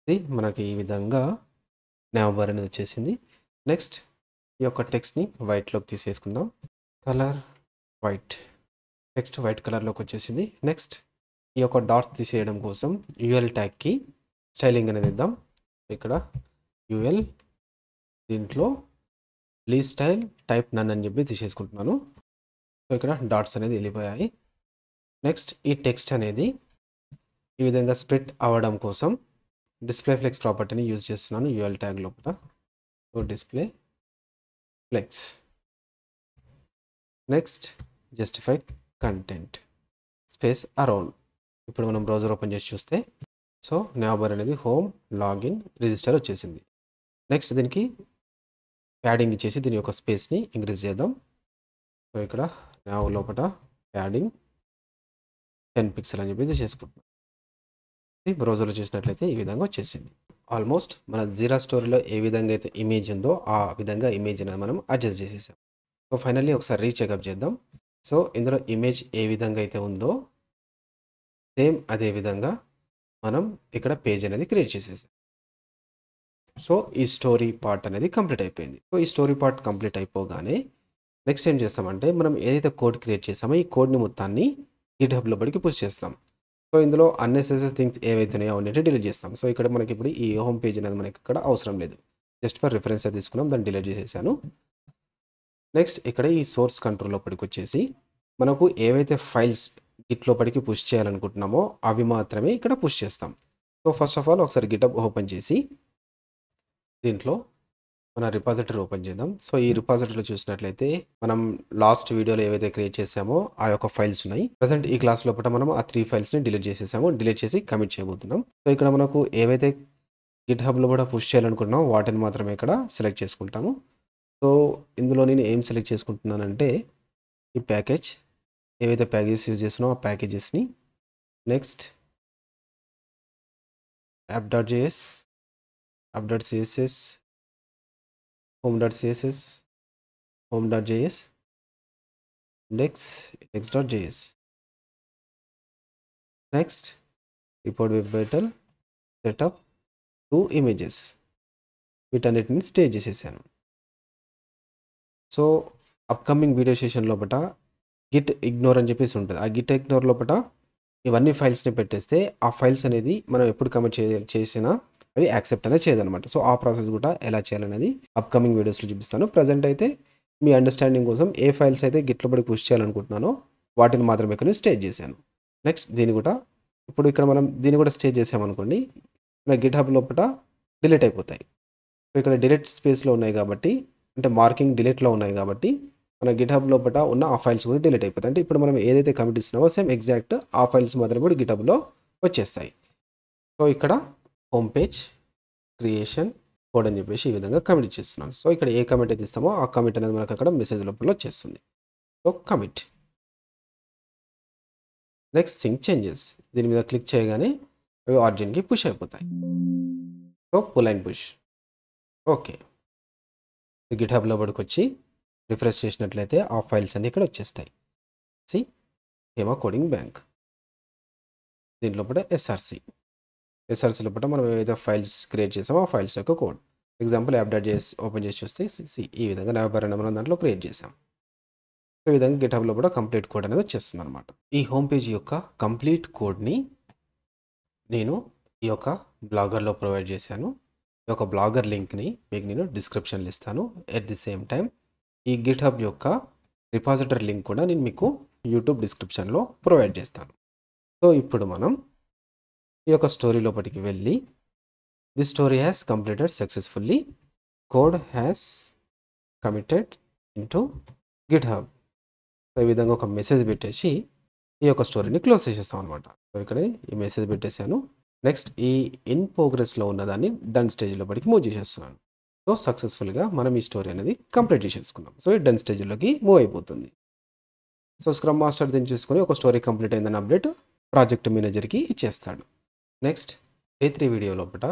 ఇది మనకి ఈ విధంగా నావ్ బార్ అనేది వచ్చేసింది. నెక్స్ట్ ఈ యొక్క టెక్స్ట్‌ని వైట్‌లోకి తీసేసుకుందాం. Colour white. టెక్స్ట్ వైట్ కలర్‌లోకి వచ్చేసింది. నెక్స్ట్ ఈ యొక్క డాట్స్ తీసేయడం కోసం యూఎల్ ట్యాగ్‌కి స్టైలింగ్ అనేది ఇద్దాం. ఇక్కడ యూఎల్ దీంట్లో ప్లీజ్ స్టైల్ టైప్ నన్ అని చెప్పి తీసేసుకుంటున్నాను. సో, ఇక్కడ డాట్స్ అనేది వెళ్ళిపోయాయి. నెక్స్ట్ ఈ టెక్స్ట్ అనేది ఈ విధంగా స్ప్లిట్ అవ్వడం కోసం డిస్ప్లే ఫ్లెక్స్ ప్రాపర్టీని యూజ్ చేస్తున్నాను యూఎల్ ట్యాగ్ లోపల. So, display flex. Next justify content space around. ఇప్పుడు మనం బ్రౌజర్ ఓపెన్ చేసి చూస్తే సో, నావ్ బార్ అనేది హోమ్, లాగిన్, రిజిస్టర్ వచ్చేసింది. నెక్స్ట్ దీనికి ప్యాడింగ్ ఇచ్చేసి దీని యొక్క స్పేస్‌ని ఇంక్రీజ్ చేద్దాం. సో, ఇక్కడ నావ్ లోపల ప్యాడింగ్ 10 పిక్సెల్ అని చెప్పి చేసుకుంటున్నాం. ఈ బ్రౌజర్‌లో చూసినట్లయితే ఈ విధంగా వచ్చేసింది. ఆల్మోస్ట్ మన జీరా స్టోరీలో ఏ విధంగా అయితే ఇమేజ్ ఉందో ఆ విధంగా ఇమేజ్ అనేది మనం అడ్జస్ట్ చేసేసాం. సో, ఫైనల్లీ ఒకసారి రీచెకప్ చేద్దాం. సో, ఇందులో ఇమేజ్ ఏ విధంగా అయితే ఉందో సేమ్ అదే విధంగా మనం ఇక్కడ పేజ్ అనేది క్రియేట్ చేసేసాం. సో, ఈ స్టోరీ పార్ట్ అనేది కంప్లీట్ అయిపోయింది. సో, ఈ స్టోరీ పార్ట్ కంప్లీట్ అయిపోగానే నెక్స్ట్ ఏం చేస్తామంటే మనం ఏదైతే కోడ్ క్రియేట్ చేసామో ఈ కోడ్‌ని మొత్తాన్ని గిట్‌హబ్‌లో పడికి పుష్ చేస్తాం. సో, ఇందులో అన్నెసెసరీ థింగ్స్ ఏవైతే ఉన్నాయో అవన్నీ డిలీట్ చేస్తాం. సో, ఇక్కడ మనకి ఇప్పుడు ఈ హోమ్ పేజ్ అనేది మనకి ఇక్కడ అవసరం లేదు. జస్ట్ ఫర్ రిఫరెన్స్ తీసుకున్నాం, దాన్ని డిలీట్ చేసేసాను. నెక్స్ట్ ఇక్కడ ఈ సోర్స్ కంట్రోల్ లోపలికి వచ్చేసి మనకు ఏవైతే ఫైల్స్ గిట్ లోపలికి పుష్ చేయాలనుకుంటున్నామో అవి మాత్రమే ఇక్కడ పుష్ చేస్తాం. సో, ఫస్ట్ ఆఫ్ ఆల్ ఒకసారి గిటబ్ ఓపెన్ చేసి దీంట్లో మన రిపాజిటరీ ఓపెన్ చేద్దాం. సో, ఈ రిపాజిటరీలో చూసినట్లయితే మనం లాస్ట్ వీడియోలో ఏవైతే క్రియేట్ చేసామో ఆ యొక్క ఫైల్స్ ఉన్నాయి. ప్రెజెంట్ ఈ క్లాస్ లోపల మనం ఆ 3 ఫైల్స్‌ని డిలీట్ చేసేసాము. డిలీట్ చేసి కమిట్ చేయబోతున్నాం. సో, ఇక్కడ మనకు ఏవైతే గిట్‌హబ్‌లో కూడా పుష్ చేయాలనుకుంటున్నామో వాటిని మాత్రమే ఇక్కడ సెలెక్ట్ చేసుకుంటాము. సో, ఇందులో నేను ఏం సెలెక్ట్ చేసుకుంటున్నానంటే ఈ ప్యాకేజ్ ఏవైతే ప్యాకేజెస్ యూజ్ చేస్తున్నామో ఆ ప్యాకేజెస్‌ని next app.js, app.css, home.css, home.js, index.js. Next, report web vital, setup, 2 images. వీటన్నిటిని స్టే చేసేసాను. సో, అప్కమింగ్ వీడియో సెషన్ లోపల గిట్ ఇగ్నోర్ అని చెప్పేసి ఉంటుంది. ఆ గిట్ ఇగ్నోర్ లోపల ఇవన్నీ ఫైల్స్‌ని పెట్టేస్తే ఆ ఫైల్స్ అనేది మనం ఎప్పుడు కమిట్ చేసినా అవి యాక్సెప్ట్ అనేది చేయదనమాట. సో, ఆ ప్రాసెస్ కూడా ఎలా చేయాలనేది అప్కమింగ్ వీడియోస్‌లో చూపిస్తాను. ప్రెజెంట్ అయితే మీ అండర్‌స్టాండింగ్ కోసం ఏ ఫైల్స్ అయితే గిట్‌లో పడి పుష్ చేయాలనుకుంటున్నానో వాటిని మాత్రమే ఇక్కడ స్టేజ్ చేశాను. నెక్స్ట్ దీన్ని కూడా ఇప్పుడు ఇక్కడ మనం దీన్ని కూడా స్టేజ్ చేసామనుకోండి మన గిట్‌హబ్ లోపల డిలీట్ అయిపోతాయి. సో, ఇక్కడ డిలీట్ స్పేస్‌లో ఉన్నాయి కాబట్టి అంటే మార్కింగ్ డిలీట్‌లో ఉన్నాయి కాబట్టి మన గిట్‌హబ్ లోపల ఉన్న ఆ ఫైల్స్ కూడా డిలీట్ అయిపోతాయి. అంటే ఇప్పుడు మనం ఏదైతే కమిట్ ఇస్తున్నామో సేమ్ ఎగ్జాక్ట్ ఆ ఫైల్స్ మాత్రమే కూడా గిట్‌హబ్‌లో వచ్చేస్తాయి. సో, ఇక్కడ హోమ్ పేజ్ క్రియేషన్ కోడ్ అని చెప్పేసి ఈ విధంగా కమిట్ ఇచ్చేస్తున్నాను. సో, ఇక్కడ ఏ కమిట్ అయితే ఇస్తామో ఆ కమిట్ అనేది మనకు అక్కడ మెసేజ్ లోపల వచ్చేస్తుంది. So, commit. Next sync changes. దీని మీద క్లిక్ చేయగానే అవి ఆరిజిన్‌కి పుష్ అయిపోతాయి. So, pull and push. Okay. గిట్‌హబ్‌లో పడికొచ్చి రిఫ్రెష్ చేసినట్లయితే ఆ ఫైల్స్ అన్నీ ఇక్కడ వచ్చేస్తాయి. See Hema coding bank. దీంట్లో కూడా ఎస్ఆర్‌సి లోపల మనం ఏదైతే ఫైల్స్ క్రియేట్ చేసామో ఆ ఫైల్స్ యొక్క కోడ్. ఎగ్జాంపుల్ app.js ఓపెన్ చేసి చూస్తే ఈ విధంగా నావిగేటర్ మనం దాంట్లో క్రియేట్ చేసాం. ఈ విధంగా గిట్‌హబ్‌లో కూడా కంప్లీట్ కోడ్ అనేది వచ్చేస్తుందన్నమాట. ఈ హోమ్ పేజ్ యొక్క కంప్లీట్ కోడ్‌ని నేను ఈ యొక్క బ్లాగర్‌లో ప్రొవైడ్ చేశాను. ఈ యొక్క బ్లాగర్ లింక్‌ని మీకు నేను డిస్క్రిప్షన్‌లో ఇస్తాను. ఎట్ ది సేమ్ టైమ్ ఈ గిట్‌హబ్ యొక్క రిపాజిటరీ లింక్ కూడా నేను మీకు యూట్యూబ్ డిస్క్రిప్షన్‌లో ప్రొవైడ్ చేస్తాను. సో, ఇప్పుడు మనం ఈ యొక్క స్టోరీ లోపటికి వెళ్ళి the story has completed successfully, code has committed into GitHub. So, ఈ విధంగా ఒక మెసేజ్ పెట్టేసి ఈ యొక్క స్టోరీని క్లోజ్ చేసేస్తాం అనమాట. సో, ఇక్కడ ఈ మెసేజ్ పెట్టేశాను. నెక్స్ట్ ఈ ఇన్ ప్రోగ్రెస్‌లో ఉన్నదాన్ని డన్ స్టేజ్ లోపటికి మూవ్ చేసేస్తున్నాను. సో, సక్సెస్ఫుల్‌గా మనం ఈ స్టోరీ అనేది కంప్లీట్ చేసేసుకున్నాం. సో, ఈ డన్ స్టేజ్‌లోకి మూవ్ అయిపోతుంది. సో, స్క్రమ్ మాస్టర్ దీన్ని చూసుకొని ఒక స్టోరీ కంప్లీట్ అయిందని అప్డేట్ ప్రాజెక్ట్ మేనేజర్‌కి ఇచ్చేస్తాడు. నెక్స్ట్ డే 3 వీడియో లోపల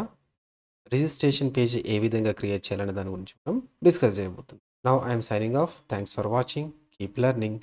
రిజిస్ట్రేషన్ పేజ్ ఏ విధంగా క్రియేట్ చేయాలనే దాని గురించి మనం డిస్కస్ చేయబోతున్నాం. Now I'm signing off. Thanks for watching. Keep learning.